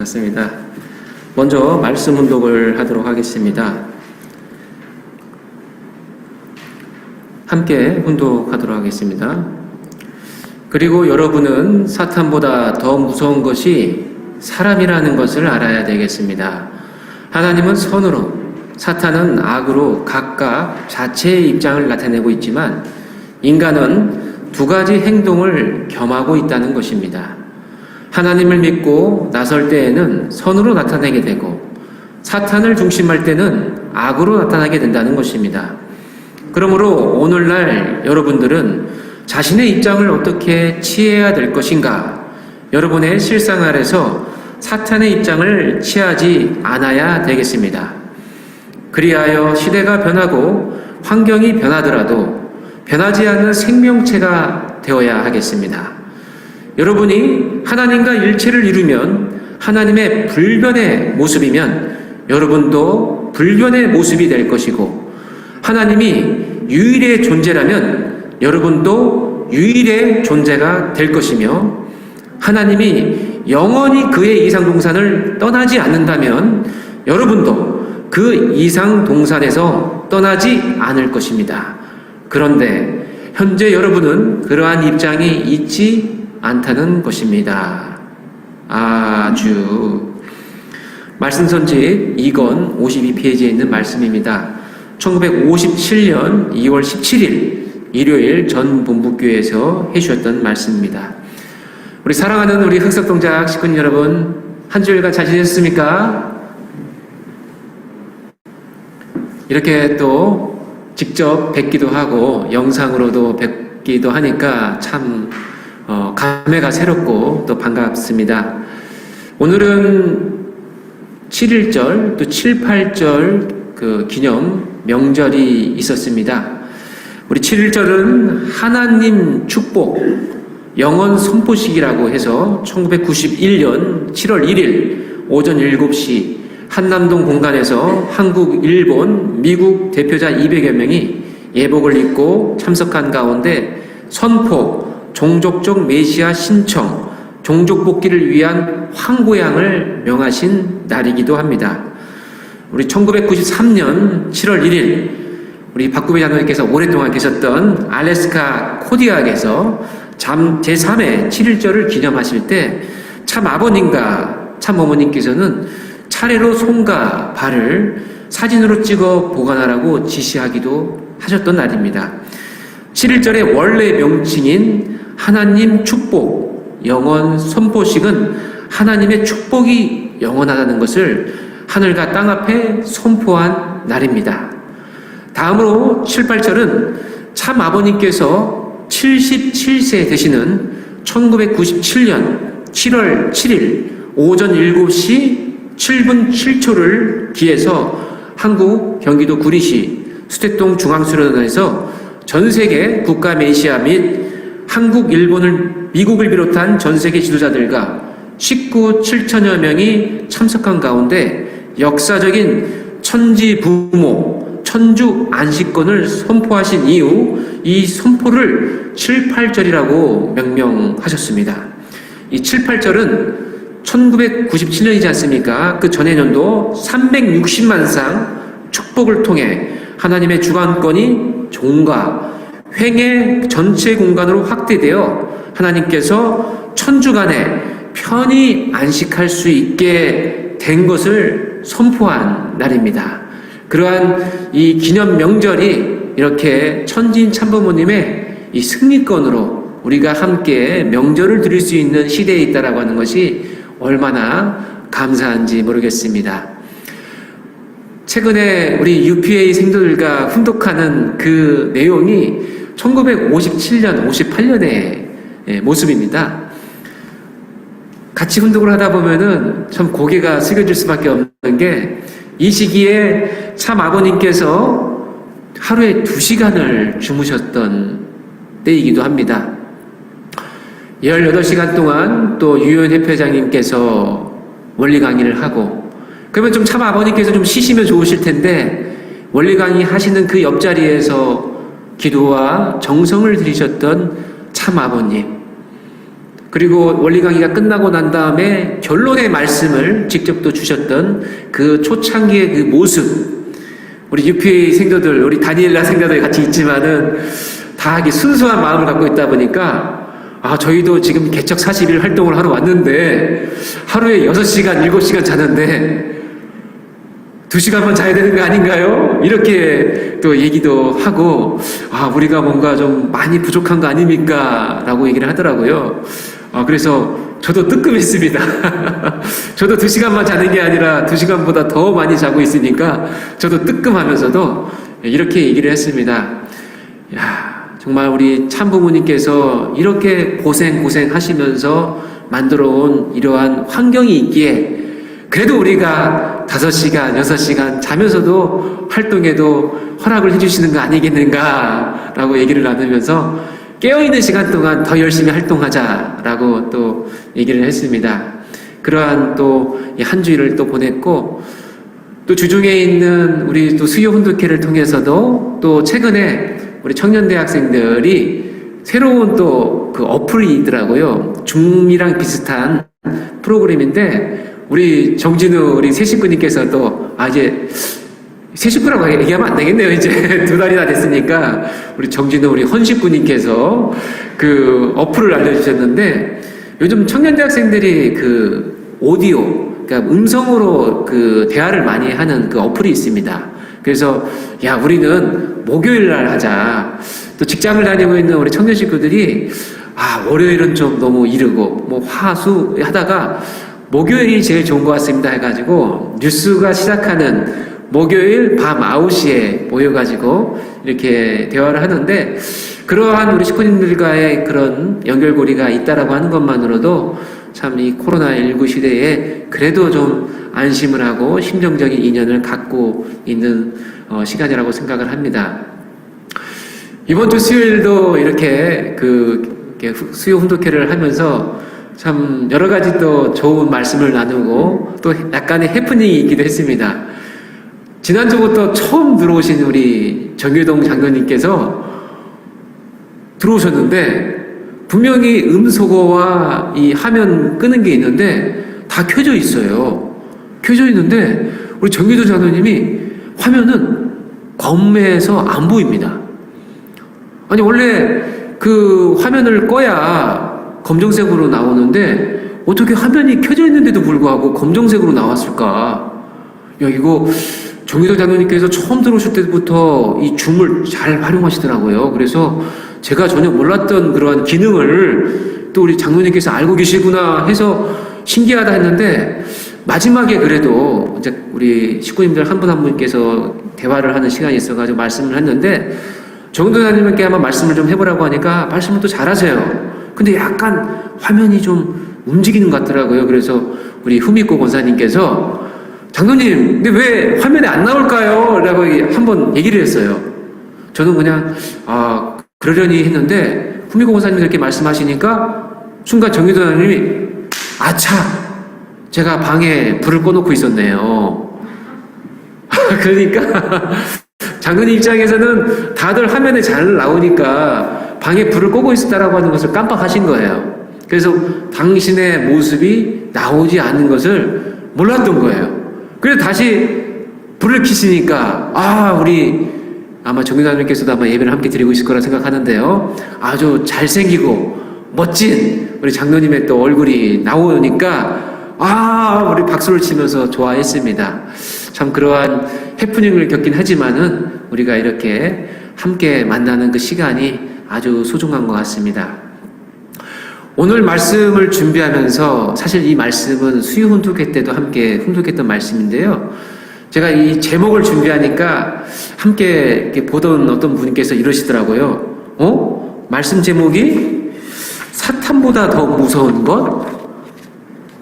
맞습니다. 먼저 말씀 훈독을 하도록 하겠습니다. 함께 훈독하도록 하겠습니다. 그리고 여러분은 사탄보다 더 무서운 것이 사람이라는 것을 알아야 되겠습니다. 하나님은 선으로, 사탄은 악으로 각각 자체의 입장을 나타내고 있지만 인간은 두 가지 행동을 겸하고 있다는 것입니다. 하나님을 믿고 나설 때에는 선으로 나타내게 되고 사탄을 중심할 때는 악으로 나타나게 된다는 것입니다. 그러므로 오늘날 여러분들은 자신의 입장을 어떻게 취해야 될 것인가? 여러분의 실상 아래서 사탄의 입장을 취하지 않아야 되겠습니다. 그리하여 시대가 변하고 환경이 변하더라도 변하지 않는 생명체가 되어야 하겠습니다. 여러분이 하나님과 일체를 이루면 하나님의 불변의 모습이면 여러분도 불변의 모습이 될 것이고 하나님이 유일의 존재라면 여러분도 유일의 존재가 될 것이며 하나님이 영원히 그의 이상동산을 떠나지 않는다면 여러분도 그 이상동산에서 떠나지 않을 것입니다. 그런데 현재 여러분은 그러한 입장이 있지 않다는 것입니다. 아주 말씀선집 2권 52페이지에 있는 말씀입니다. 1957년 2월 17일 일요일 전 본부교회에서 해주셨던 말씀입니다. 우리 사랑하는 우리 흑석동작 식구님 여러분, 한 주일간 잘 지내셨습니까? 이렇게 또 직접 뵙기도 하고 영상으로도 뵙기도 하니까 참 감회가 새롭고 또 반갑습니다. 오늘은 7.1절 또 7, 8절 그 기념 명절이 있었습니다. 우리 7.1절은 하나님 축복 영원 선포식이라고 해서 1991년 7월 1일 오전 7시 한남동 공단에서 한국, 일본, 미국 대표자 200여 명이 예복을 입고 참석한 가운데 선포, 종족적 메시아 신청, 종족 복귀를 위한 황고양을 명하신 날이기도 합니다. 우리 1993년 7월 1일 우리 박구배 장로님께서 오랫동안 계셨던 알래스카 코디악에서 제3회 7.1절을 기념하실 때 참 아버님과 참 어머님께서는 차례로 손과 발을 사진으로 찍어 보관하라고 지시하기도 하셨던 날입니다. 7.1절의 원래 명칭인 하나님 축복 영원 선포식은 하나님의 축복이 영원하다는 것을 하늘과 땅 앞에 선포한 날입니다. 다음으로 7, 8절은 참 아버님께서 77세 되시는 1997년 7월 7일 오전 7시 7분 7초를 기해서 한국 경기도 구리시 수태동 중앙수련원에서 전세계 국가 메시아 및 한국, 일본을, 미국을 비롯한 전세계 지도자들과 식구 7천여 명이 참석한 가운데 역사적인 천지부모, 천주 안식권을 선포하신 이후 이 선포를 7, 8절이라고 명명하셨습니다. 이 7, 8절은 1997년이지 않습니까? 그 전해 년도 360만 상 축복을 통해 하나님의 주관권이 종과 횡의 전체 공간으로 확대되어 하나님께서 천주간에 편히 안식할 수 있게 된 것을 선포한 날입니다. 그러한 이 기념 명절이 이렇게 천지인 참부모님의 이 승리권으로 우리가 함께 명절을 드릴 수 있는 시대에 있다라고 하는 것이 얼마나 감사한지 모르겠습니다. 최근에 우리 UPA 생도들과 훈독하는 그 내용이 1957년, 58년의 모습입니다. 같이 훈독을 하다 보면은 참 고개가 숙여질 수밖에 없는 게 이 시기에 참 아버님께서 하루에 2시간을 주무셨던 때이기도 합니다. 18시간 동안 또 유현 회장님께서 원리 강의를 하고 그러면 좀 참 아버님께서 좀 쉬시면 좋으실 텐데 원리 강의 하시는 그 옆자리에서 기도와 정성을 들이셨던 참 아버님 그리고 원리 강의가 끝나고 난 다음에 결론의 말씀을 직접 또 주셨던 그 초창기의 그 모습, 우리 UPA 생도들, 우리 다니엘라 생도들 같이 있지만은 다 이렇게 순수한 마음을 갖고 있다 보니까 저희도 지금 개척 40일 활동을 하러 왔는데 하루에 6시간, 7시간 자는데 2시간만 자야 되는 거 아닌가요? 이렇게 또 얘기도 하고, 우리가 뭔가 좀 많이 부족한 거 아닙니까? 라고 얘기를 하더라고요. 그래서 저도 뜨끔했습니다. 저도 2시간만 자는 게 아니라 2시간보다 더 많이 자고 있으니까 저도 뜨끔하면서도 이렇게 얘기를 했습니다. 정말 우리 참부모님께서 이렇게 고생하시면서 만들어 온 이러한 환경이 있기에 그래도 우리가 5시간, 6시간 자면서도 활동에도 허락을 해주시는 거 아니겠는가라고 얘기를 나누면서 깨어있는 시간 동안 더 열심히 활동하자라고 또 얘기를 했습니다. 그러한 또 한 주일을 또 보냈고, 또 주중에 있는 우리 또 수요 훈독회를 통해서도 또 최근에 우리 청년대학생들이 새로운 또 그 어플이 있더라고요. 줌이랑 비슷한 프로그램인데, 우리 정진우 우리 새 식구님께서도 이제 새 식구라고 얘기하면 안 되겠네요. 이제 2달이나 됐으니까 우리 정진우 우리 헌 식구님께서 그 어플을 알려주셨는데, 요즘 청년대학생들이 그 오디오, 그러니까 음성으로 그 대화를 많이 하는 그 어플이 있습니다. 그래서 우리는 목요일 날 하자. 또 직장을 다니고 있는 우리 청년 식구들이 월요일은 좀 너무 이르고 뭐 화수 하다가 목요일이 제일 좋은 것 같습니다 해가지고 뉴스가 시작하는 목요일 밤 9시에 모여가지고 이렇게 대화를 하는데, 그러한 우리 식구님들과의 그런 연결고리가 있다라고 하는 것만으로도 참 이 코로나19 시대에 그래도 좀 안심을 하고 심정적인 인연을 갖고 있는 시간이라고 생각을 합니다. 이번 주 수요일도 이렇게 수요 훈독회를 하면서 참 여러 가지 또 좋은 말씀을 나누고 또 약간의 해프닝이 있기도 했습니다. 지난주부터 처음 들어오신 우리 정유동 장로님께서 들어오셨는데 분명히 음소거와 이 화면 끄는 게 있는데 다 켜져 있어요. 켜져 있는데 우리 정유동 장로님이 화면은 검해서 안 보입니다. 아니 원래 그 화면을 꺼야 검정색으로 나오는데 어떻게 화면이 켜져 있는데도 불구하고 검정색으로 나왔을까? 이거 정유동 장로님께서 처음 들어오실 때부터 이 줌을 잘 활용하시더라고요. 그래서 제가 전혀 몰랐던 그러한 기능을 또 우리 장로님께서 알고 계시구나 해서 신기하다 했는데, 마지막에 그래도 이제 우리 식구님들 한 분 한 분께서 대화를 하는 시간이 있어가지고 말씀을 했는데, 정유동 장로님께 한번 말씀을 좀 해보라고 하니까 말씀을 또 잘하세요. 근데 약간 화면이 좀 움직이는 것 같더라고요. 그래서 우리 후미코 권사님께서 장로님, 근데 왜 화면에 안 나올까요? 라고 한번 얘기를 했어요. 저는 그냥 그러려니 했는데 후미코 권사님이 그렇게 말씀하시니까 순간 정유동 장로님이 아차! 제가 방에 불을 꺼놓고 있었네요. 그러니까 장로님 입장에서는 다들 화면에 잘 나오니까 방에 불을 끄고 있었다라고 하는 것을 깜빡하신 거예요. 그래서 당신의 모습이 나오지 않는 것을 몰랐던 거예요. 그래서 다시 불을 켜시니까 우리 아마 정유장님께서도 아마 예배를 함께 드리고 있을 거라 생각하는데요. 아주 잘생기고 멋진 우리 장로님의 또 얼굴이 나오니까 우리 박수를 치면서 좋아했습니다. 참 그러한 해프닝을 겪긴 하지만은 우리가 이렇게 함께 만나는 그 시간이 아주 소중한 것 같습니다. 오늘 말씀을 준비하면서 사실 이 말씀은 수요 훈독회 때도 함께 훈독했던 말씀인데요. 제가 이 제목을 준비하니까 함께 이렇게 보던 어떤 분께서 이러시더라고요. 말씀 제목이 사탄보다 더 무서운 것?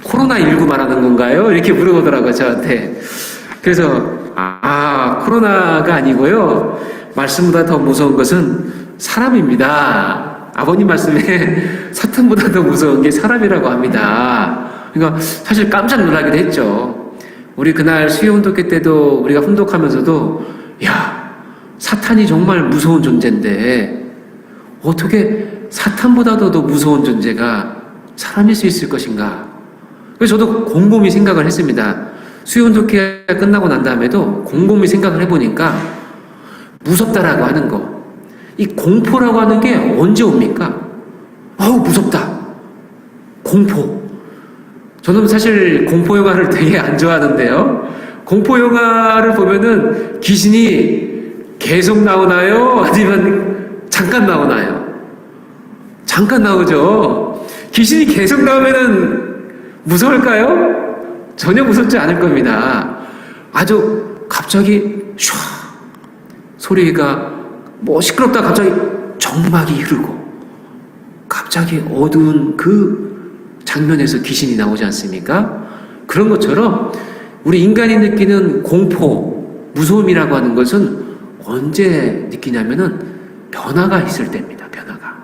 코로나19 말하는 건가요? 이렇게 물어보더라고요, 저한테. 그래서 코로나가 아니고요. 말씀보다 더 무서운 것은 사람입니다. 아버님 말씀에 사탄보다 더 무서운 게 사람이라고 합니다. 그러니까 사실 깜짝 놀라기도 했죠. 우리 그날 수요 훈독회 때도 우리가 훈독하면서도 사탄이 정말 무서운 존재인데 어떻게 사탄보다도 더 무서운 존재가 사람일 수 있을 것인가? 그래서 저도 곰곰이 생각을 했습니다. 수요운동회가 끝나고 난 다음에도 곰곰이 생각을 해보니까 무섭다라고 하는 거, 이 공포라고 하는 게 언제 옵니까? 아우 무섭다. 공포. 저는 사실 공포 영화를 되게 안 좋아하는데요. 공포 영화를 보면은 귀신이 계속 나오나요? 아니면 잠깐 나오나요? 잠깐 나오죠. 귀신이 계속 나오면은 무서울까요? 전혀 무섭지 않을 겁니다. 아주 갑자기 촤 소리가 뭐 시끄럽다 갑자기 정막이 흐르고 갑자기 어두운 그 장면에서 귀신이 나오지 않습니까? 그런 것처럼 우리 인간이 느끼는 공포, 무서움이라고 하는 것은 언제 느끼냐면은 변화가 있을 때입니다. 변화가.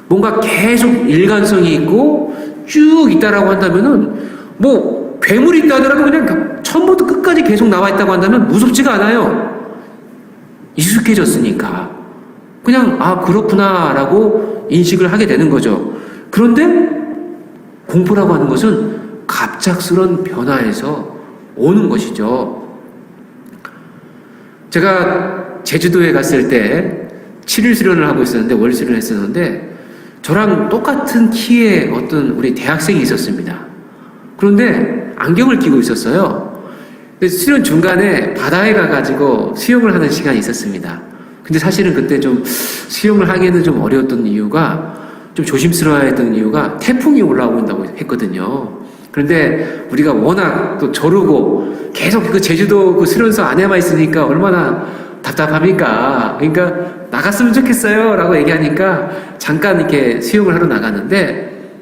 뭔가 계속 일관성이 있고 쭉 있다라고 한다면은 뭐 괴물이 있다 하더라도 그냥 처음부터 끝까지 계속 나와 있다고 한다면 무섭지가 않아요. 익숙해졌으니까. 그냥 아 그렇구나라고 인식을 하게 되는 거죠. 그런데 공포라고 하는 것은 갑작스런 변화에서 오는 것이죠. 제가 제주도에 갔을 때 7일 수련을 하고 있었는데 월 수련을 했었는데 저랑 똑같은 키의 어떤 우리 대학생이 있었습니다. 그런데 안경을 끼고 있었어요. 수련 중간에 바다에 가가지고 수영을 하는 시간이 있었습니다. 근데 사실은 그때 좀 수영을 하기에는 좀 어려웠던 이유가 좀 조심스러워했던 이유가 태풍이 올라온다고 했거든요. 그런데 우리가 워낙 또 저르고 계속 그 제주도 그 수련소 안에만 있으니까 얼마나 답답합니까? 그러니까 나갔으면 좋겠어요 라고 얘기하니까 잠깐 이렇게 수영을 하러 나갔는데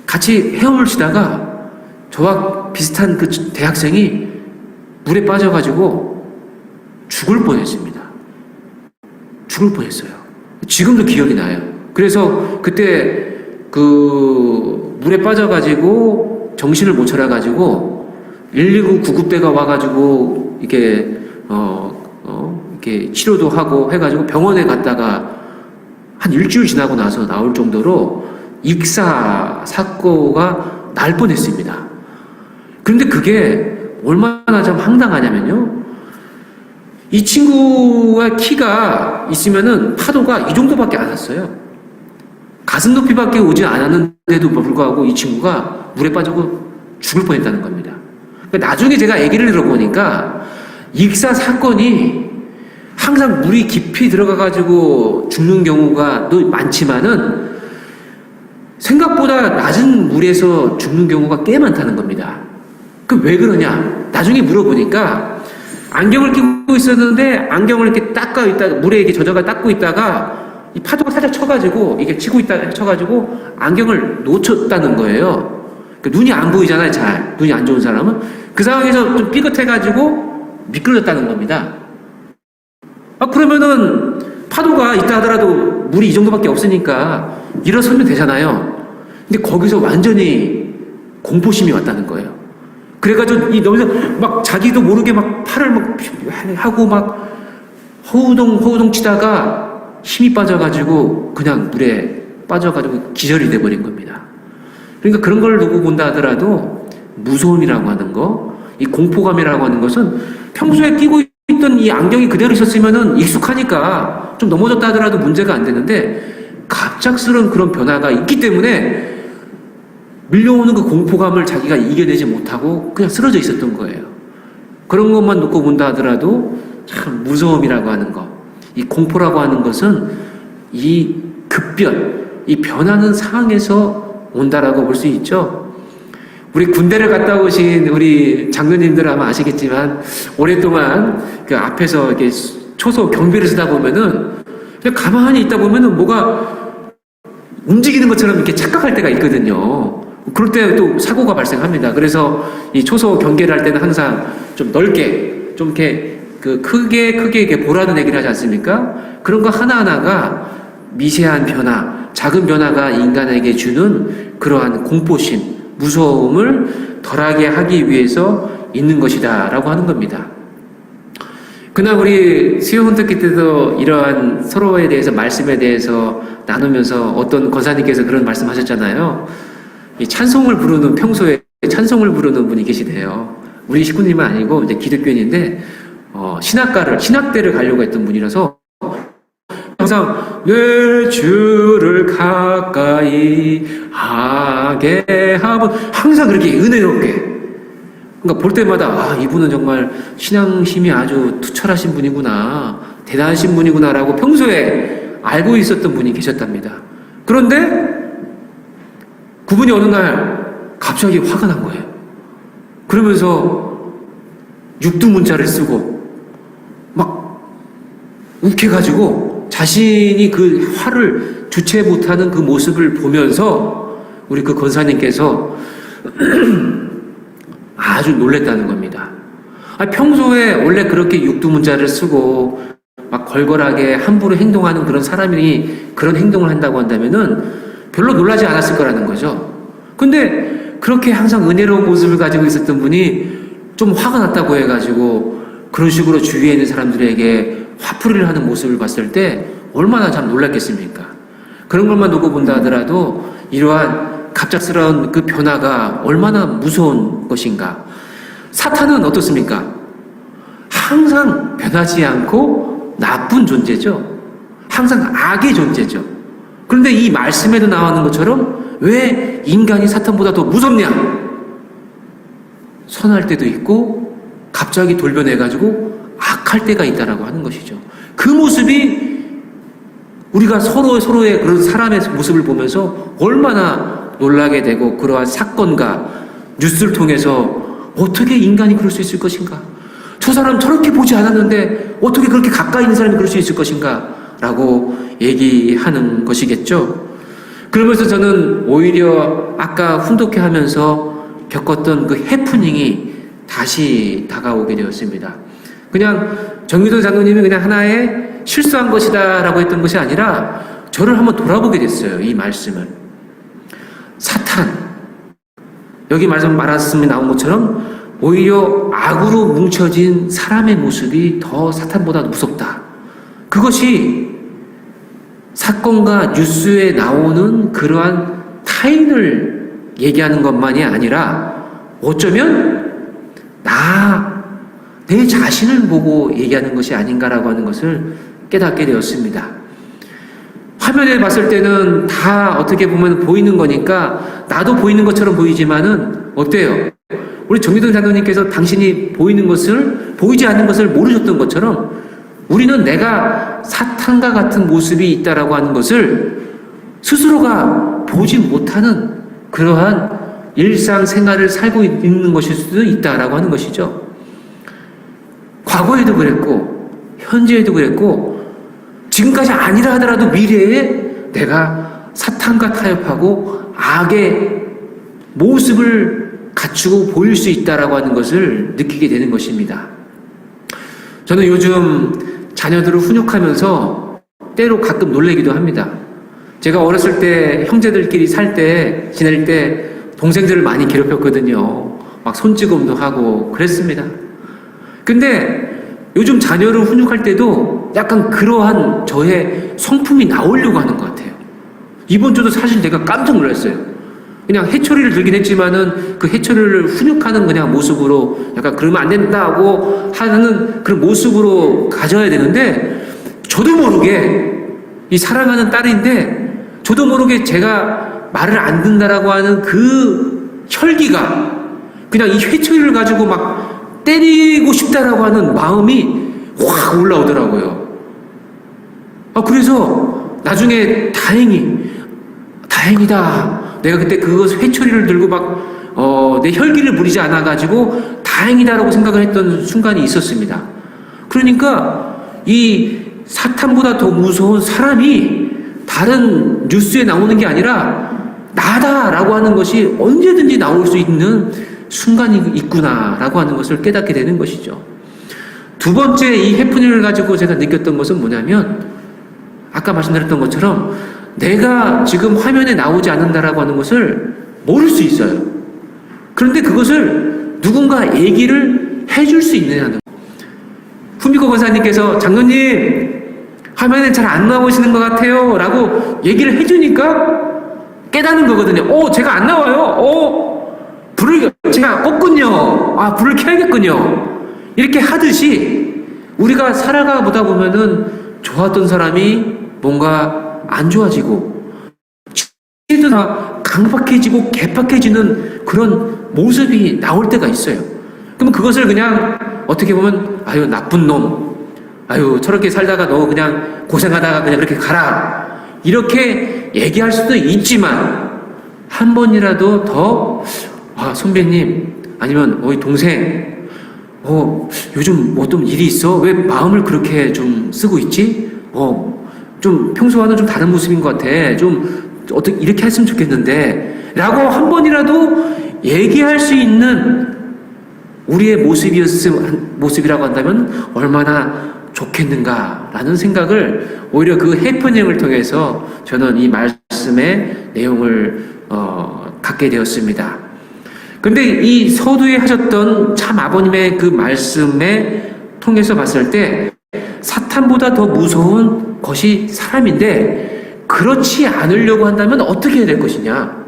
같이 헤엄을 치다가 저와 비슷한 그 대학생이 물에 빠져가지고 죽을 뻔했습니다. 죽을 뻔했어요. 지금도 기억이 나요. 그래서 그때 그 물에 빠져가지고 정신을 못 차려가지고 119 구급대가 와가지고 이렇게 이렇게 치료도 하고 해가지고 병원에 갔다가 한 일주일 지나고 나서 나올 정도로 익사 사고가 날 뻔했습니다. 그런데 그게 얼마나 좀 황당하냐면요. 이 친구의 키가 있으면은 파도가 이 정도밖에 안 왔어요. 가슴 높이밖에 오지 않았는데도 불구하고 이 친구가 물에 빠지고 죽을 뻔했다는 겁니다. 그러니까 나중에 제가 얘기를 들어보니까 익사 사건이 항상 물이 깊이 들어가가지고 죽는 경우가 또 많지만은 생각보다 낮은 물에서 죽는 경우가 꽤 많다는 겁니다. 그 왜 그러냐? 나중에 물어보니까 안경을 끼고 있었는데 안경을 이렇게 닦아 있다가 물에 이렇게 젖어가 닦고 있다가 이 파도가 살짝 쳐가지고 이게 치고 있다 쳐가지고 안경을 놓쳤다는 거예요. 그러니까 눈이 안 보이잖아요. 잘 눈이 안 좋은 사람은 그 상황에서 좀 삐끗해가지고 미끄러졌다는 겁니다. 아 그러면은 파도가 있다 하더라도 물이 이 정도밖에 없으니까 일어서면 되잖아요. 근데 거기서 완전히 공포심이 왔다는 거예요. 그래가지고 이 너무 막 자기도 모르게 막 팔을 막 하고 막 허우동 치다가 힘이 빠져가지고 그냥 물에 빠져가지고 기절이 돼버린 겁니다. 그러니까 그런 걸 두고 본다 하더라도 무서움이라고 하는 거, 이 공포감이라고 하는 것은 평소에 끼고 있던 이 안경이 그대로 있었으면은 익숙하니까 좀 넘어졌다 하더라도 문제가 안 되는데 갑작스러운 그런 변화가 있기 때문에 밀려오는 그 공포감을 자기가 이겨내지 못하고 그냥 쓰러져 있었던 거예요. 그런 것만 놓고 본다 하더라도 참 무서움이라고 하는 거, 이 공포라고 하는 것은 이 급변, 이 변하는 상황에서 온다라고 볼 수 있죠. 우리 군대를 갔다 오신 우리 장로님들 아마 아시겠지만 오랫동안 그 앞에서 이렇게 초소 경비를 쓰다 보면은 그냥 가만히 있다 보면은 뭐가 움직이는 것처럼 이렇게 착각할 때가 있거든요. 그럴 때 또 사고가 발생합니다. 그래서 이 초소 경계를 할 때는 항상 좀 넓게, 좀 이렇게 그 크게 이렇게 보라는 얘기를 하지 않습니까? 그런 거 하나하나가 미세한 변화, 작은 변화가 인간에게 주는 그러한 공포심, 무서움을 덜하게 하기 위해서 있는 것이다 라고 하는 겁니다. 그날 우리 수요 혼택기 때도 이러한 서로에 대해서 말씀에 대해서 나누면서 어떤 권사님께서 그런 말씀하셨잖아요. 이 찬송을 부르는 평소에 찬송을 부르는 분이 계시대요. 우리 식구님은 아니고 이제 기독교인인데 신학대를 가려고 했던 분이라서 항상 내 주를 가까이 하게 하면 항상 그렇게 은혜롭게, 그러니까 볼 때마다 이분은 정말 신앙심이 아주 투철하신 분이구나, 대단하신 분이구나라고 평소에 알고 있었던 분이 계셨답니다. 그런데 그분이 어느 날 갑자기 화가 난 거예요. 그러면서 육두문자를 쓰고 막 욱해가지고 자신이 그 화를 주체 못하는 그 모습을 보면서 우리 그 권사님께서 아주 놀랬다는 겁니다. 평소에 원래 그렇게 육두문자를 쓰고 막 걸걸하게 함부로 행동하는 그런 사람이 그런 행동을 한다고 한다면은 별로 놀라지 않았을 거라는 거죠. 근데 그렇게 항상 은혜로운 모습을 가지고 있었던 분이 좀 화가 났다고 해가지고 그런 식으로 주위에 있는 사람들에게 화풀이를 하는 모습을 봤을 때 얼마나 참 놀랐겠습니까? 그런 것만 놓고 본다 하더라도 이러한 갑작스러운 그 변화가 얼마나 무서운 것인가. 사탄은 어떻습니까? 항상 변하지 않고 나쁜 존재죠. 항상 악의 존재죠. 그런데 이 말씀에도 나오는 것처럼 왜 인간이 사탄보다 더 무섭냐? 선할 때도 있고 갑자기 돌변해가지고 악할 때가 있다라고 하는 것이죠. 그 모습이 우리가 서로의 그런 사람의 모습을 보면서 얼마나 놀라게 되고, 그러한 사건과 뉴스를 통해서 어떻게 인간이 그럴 수 있을 것인가? 저 사람 저렇게 보지 않았는데 어떻게 그렇게 가까이 있는 사람이 그럴 수 있을 것인가? 라고 얘기하는 것이겠죠. 그러면서 저는 오히려 아까 훈독회 하면서 겪었던 그 해프닝이 다시 다가오게 되었습니다. 그냥 정유도 장로님이 그냥 하나의 실수한 것이다 라고 했던 것이 아니라 저를 한번 돌아보게 됐어요. 이 말씀을. 사탄, 여기 말씀이 나온 것처럼 오히려 악으로 뭉쳐진 사람의 모습이 더 사탄보다 무섭다. 그것이 사건과 뉴스에 나오는 그러한 타인을 얘기하는 것만이 아니라 어쩌면 내 자신을 보고 얘기하는 것이 아닌가라고 하는 것을 깨닫게 되었습니다. 화면에 봤을 때는 다 어떻게 보면 보이는 거니까 나도 보이는 것처럼 보이지만은 어때요? 우리 정유동 장로님께서 당신이 보이지 않는 것을 모르셨던 것처럼 우리는 내가 사탄과 같은 모습이 있다라고 하는 것을 스스로가 보지 못하는 그러한 일상생활을 살고 있는 것일 수도 있다라고 하는 것이죠. 과거에도 그랬고 현재에도 그랬고 지금까지 아니라 하더라도 미래에 내가 사탄과 타협하고 악의 모습을 갖추고 보일 수 있다라고 하는 것을 느끼게 되는 것입니다. 저는 요즘 자녀들을 훈육하면서 때로 가끔 놀래기도 합니다. 제가 어렸을 때 형제들끼리 지낼 때 동생들을 많이 괴롭혔거든요. 막 손찌검도 하고 그랬습니다. 근데 요즘 자녀를 훈육할 때도 약간 그러한 저의 성품이 나오려고 하는 것 같아요. 이번 주도 사실 내가 깜짝 놀랐어요. 그냥 해초리를 들긴 했지만은 그 해초리를 훈육하는 그냥 모습으로 약간 그러면 안 된다고 하는 그런 모습으로 가져야 되는데 저도 모르게 이 사랑하는 딸인데 저도 모르게 제가 말을 안 듣는다라고 하는 그 혈기가 그냥 이 회초리를 가지고 막 때리고 싶다라고 하는 마음이 확 올라오더라고요. 그래서 나중에 다행이다. 내가 그때 그 회초리를 들고 막 내 혈기를 부리지 않아가지고 다행이다라고 생각을 했던 순간이 있었습니다. 그러니까 이 사탄보다 더 무서운 사람이 다른 뉴스에 나오는 게 아니라 나다라고 하는 것이 언제든지 나올 수 있는 순간이 있구나라고 하는 것을 깨닫게 되는 것이죠. 두 번째 이 해프닝을 가지고 제가 느꼈던 것은 뭐냐면 아까 말씀드렸던 것처럼 내가 지금 화면에 나오지 않는다라고 하는 것을 모를 수 있어요. 그런데 그것을 누군가 얘기를 해줄 수 있느냐는 후미코 권사님께서 장로님 화면에 잘 안 나오시는 것 같아요 라고 얘기를 해주니까 깨닫는 거거든요. 제가 안 나와요. 불을 제가 껐군요. 불을 켜야겠군요. 이렇게 하듯이 우리가 살아가 보다 보면은 좋았던 사람이 뭔가 안 좋아지고 다 강박해지고 개박해지는 그런 모습이 나올 때가 있어요. 그럼 그것을 그냥 어떻게 보면 아유 나쁜 놈, 아유 저렇게 살다가 너 그냥 고생하다가 그냥 그렇게 가라 이렇게 얘기할 수도 있지만 한 번이라도 더 선배님 아니면 동생 요즘 어떤 일이 있어? 왜 마음을 그렇게 좀 쓰고 있지? 좀 평소와는 좀 다른 모습인 것 같아. 좀 어떻게 이렇게 했으면 좋겠는데 라고 한 번이라도 얘기할 수 있는 우리의 모습이라고 한다면 얼마나 좋겠는가라는 생각을 오히려 그 해프닝을 통해서 저는 이 말씀의 내용을 갖게 되었습니다. 그런데 이 서두에 하셨던 참 아버님의 그 말씀에 통해서 봤을 때 사탄보다 더 무서운 것이 사람인데 그렇지 않으려고 한다면 어떻게 해야 될 것이냐?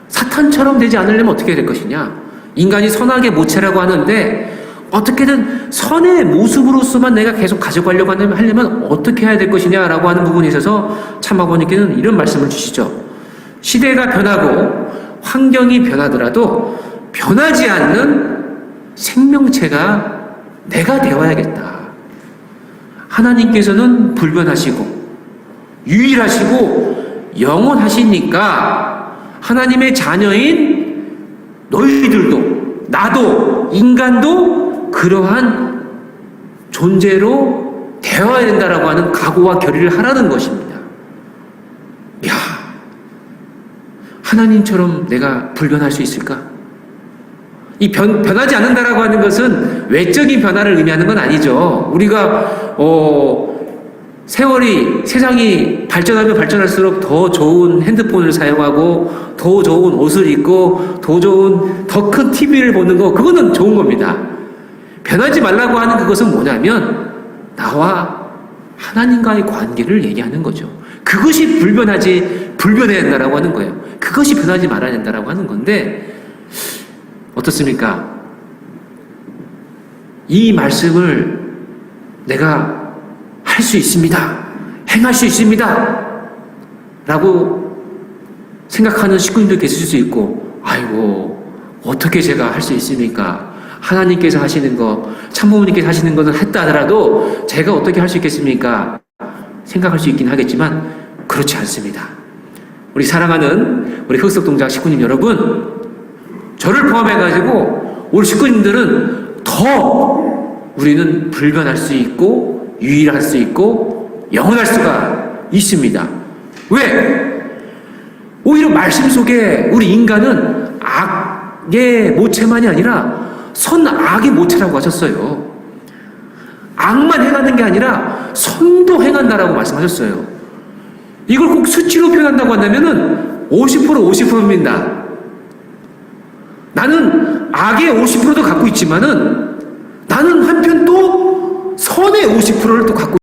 사탄처럼 되지 않으려면 어떻게 해야 될 것이냐? 인간이 선악의 모체라고 하는데 어떻게든 선의 모습으로서만 내가 계속 가져가려고 하려면 어떻게 해야 될 것이냐라고 하는 부분에 있어서 참 아버님께는 이런 말씀을 주시죠. 시대가 변하고 환경이 변하더라도 변하지 않는 생명체가 내가 되어야겠다. 하나님께서는 불변하시고 유일하시고 영원하시니까 하나님의 자녀인 너희들도 나도 인간도 그러한 존재로 되어야 된다라고 하는 각오와 결의를 하라는 것입니다. 야, 하나님처럼 내가 불변할 수 있을까? 이 변하지 않는다라고 하는 것은 외적인 변화를 의미하는 건 아니죠. 우리가 세상이 발전하면 발전할수록 더 좋은 핸드폰을 사용하고 더 좋은 옷을 입고 더 큰 TV를 보는 거 그거는 좋은 겁니다. 변하지 말라고 하는 그것은 뭐냐면 나와 하나님과의 관계를 얘기하는 거죠. 그것이 불변해야 된다라고 하는 거예요. 그것이 변하지 말아야 된다라고 하는 건데 어떻습니까? 이 말씀을 내가 할 수 있습니다. 행할 수 있습니다. 라고 생각하는 식구님도 계실 수 있고 아이고 어떻게 제가 할 수 있습니까? 하나님께서 하시는 거 참부모님께서 하시는 것은 했다 하더라도 제가 어떻게 할 수 있겠습니까? 생각할 수 있긴 하겠지만 그렇지 않습니다. 우리 사랑하는 우리 흑석동작 식구님 여러분 저를 포함해가지고 우리 식구님들은 더 우리는 불변할 수 있고 유일할 수 있고 영원할 수가 있습니다. 왜? 오히려 말씀 속에 우리 인간은 악의 모체만이 아니라 선악의 모체라고 하셨어요. 악만 행하는 게 아니라 선도 행한다라고 말씀하셨어요. 이걸 꼭 수치로 표현한다고 한다면은 50% 50%입니다. 나는 악의 50%도 갖고 있지만은 나는 한편 또 선의 50%를 또 갖고